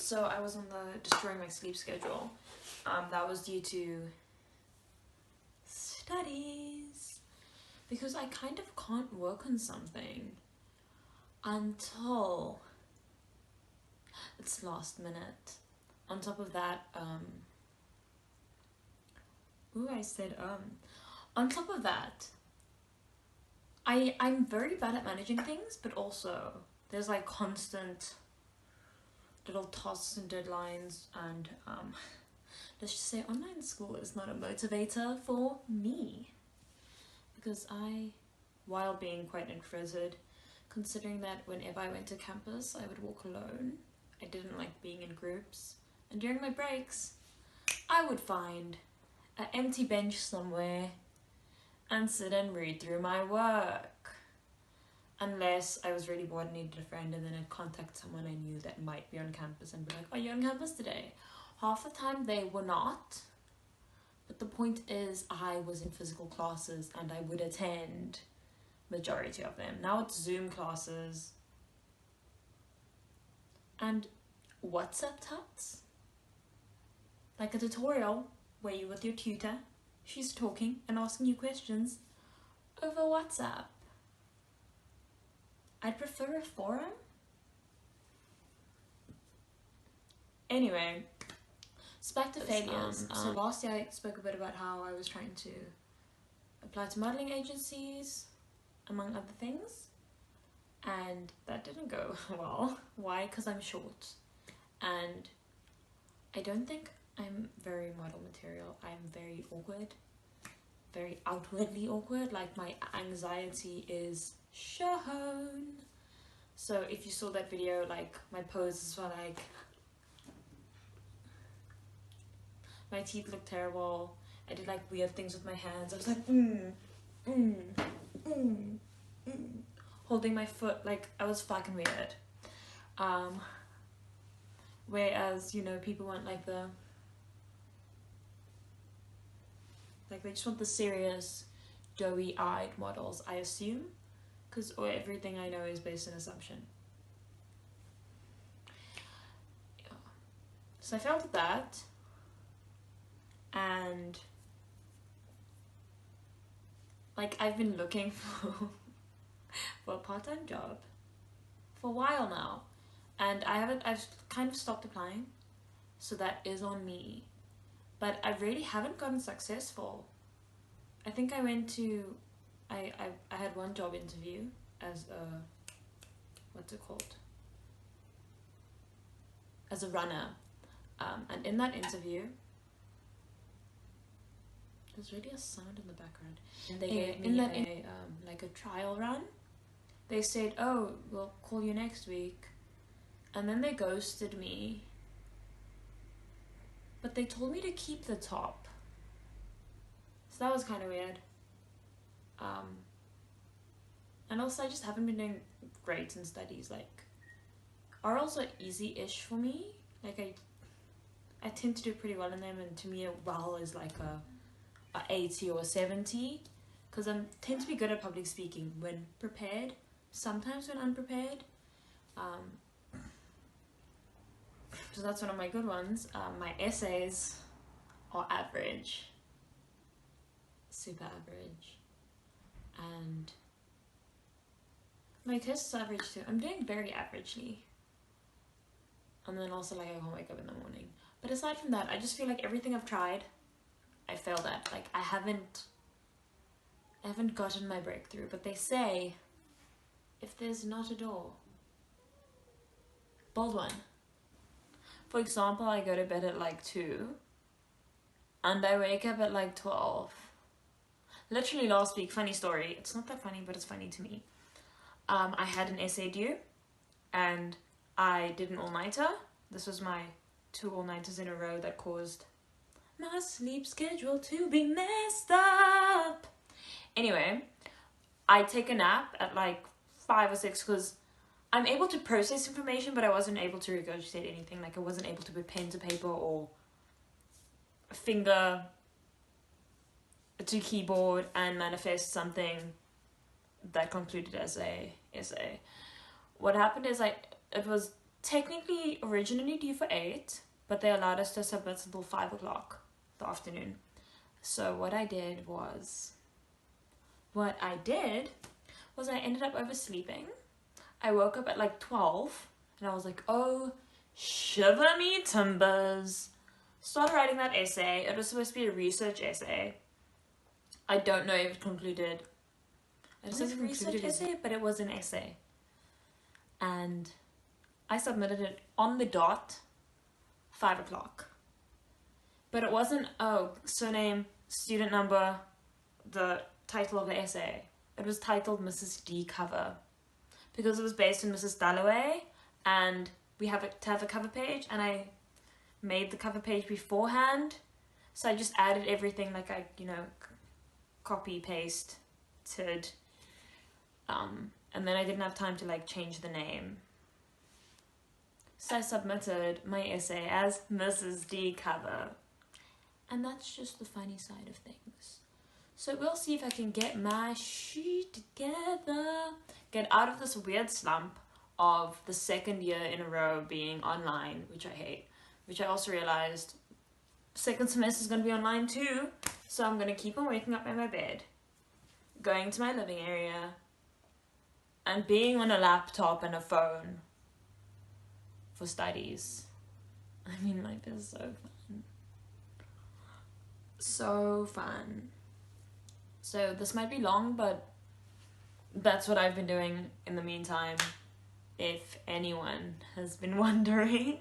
So I was on the destroying my sleep schedule. That was due to studies. Because I kind of can't work on something until it's last minute. On top of that, on top of that, I'm very bad at managing things, but also there's like constant little tasks and deadlines, and let's just say online school is not a motivator for me, because while being quite introverted, considering that whenever I went to campus I would walk alone, I didn't like being in groups, and during my breaks I would find an empty bench somewhere and sit and read through my work. Unless I was really bored and needed a friend, and then I'd contact someone I knew that might be on campus and be like, are you on campus today? Half the time they were not. But the point is, I was in physical classes and I would attend majority of them. Now it's Zoom classes and WhatsApp chats. Like a tutorial where you're with your tutor, she's talking and asking you questions over WhatsApp. I'd prefer a forum. Anyway, so back to failures. So last year I spoke a bit about how I was trying to apply to modelling agencies, among other things, and that didn't go well. Why? Because I'm short, and I don't think I'm very model material. I'm very awkward, very outwardly awkward. Like, my anxiety is shown. So if you saw that video, like, my poses were like, my teeth looked terrible. I did like weird things with my hands. I was like holding my foot, like I was fucking weird. Whereas, you know, people want like they just want the serious doughy-eyed models, I assume, because everything I know is based on assumption. So I failed at that, and like I've been looking for a part-time job for a while now, and I've kind of stopped applying, so that is on me. But I really haven't gotten successful. I think I went to, I had one job interview as a, what's it called? As a runner. And in that interview, there's really a sound in the background. And they gave me like a trial run. They said, oh, we'll call you next week. And then they ghosted me. But they told me to keep the top. So that was kind of weird. And also I just haven't been doing great in studies. Like, orals are easy-ish for me. Like, I tend to do pretty well in them, and to me a well is like a 80 or a 70. Because I tend to be good at public speaking when prepared. Sometimes when unprepared. So that's one of my good ones. My essays are average, super average, and my tests are average too. I'm doing very averagely, and then also like I can't wake up in the morning. But aside from that, I just feel like everything I've tried, I failed at. Like, I haven't gotten my breakthrough. But they say, if there's not a door, build one. For example, I go to bed at like 2 and I wake up at like 12. Literally last week, funny story. It's not that funny, but it's funny to me. I had an essay due and I did an all-nighter. This was my 2 all-nighters in a row that caused my sleep schedule to be messed up. Anyway, I take a nap at like 5 or 6 because I'm able to process information, but I wasn't able to regurgitate anything. Like, I wasn't able to put pen to paper or finger to keyboard and manifest something that concluded as a essay. What happened is it was technically originally due for 8, but they allowed us to submit until 5 o'clock the afternoon. So what I did was I ended up oversleeping. I woke up at like 12 and I was like, oh, shiver me timbers. Started writing that essay. It was supposed to be a research essay. I don't know if it concluded. I don't know if it concluded essay, but it was an essay. And I submitted it on the dot, 5 o'clock. But it wasn't, surname, student number, the title of the essay. It was titled Mrs. D cover. Because it was based on Mrs. Dalloway, and we have to have a cover page, and I made the cover page beforehand. So I just added everything, like I, copy, pasted. And then I didn't have time to like change the name. So I submitted my essay as Mrs. D cover. And that's just the funny side of things. So we'll see if I can get my shit together. Get out of this weird slump of the second year in a row being online, which I hate. Which I also realized second semester is going to be online too. So I'm going to keep on waking up in my bed, going to my living area, and being on a laptop and a phone for studies. I mean, life is so fun. So fun. So this might be long, but that's what I've been doing in the meantime, if anyone has been wondering.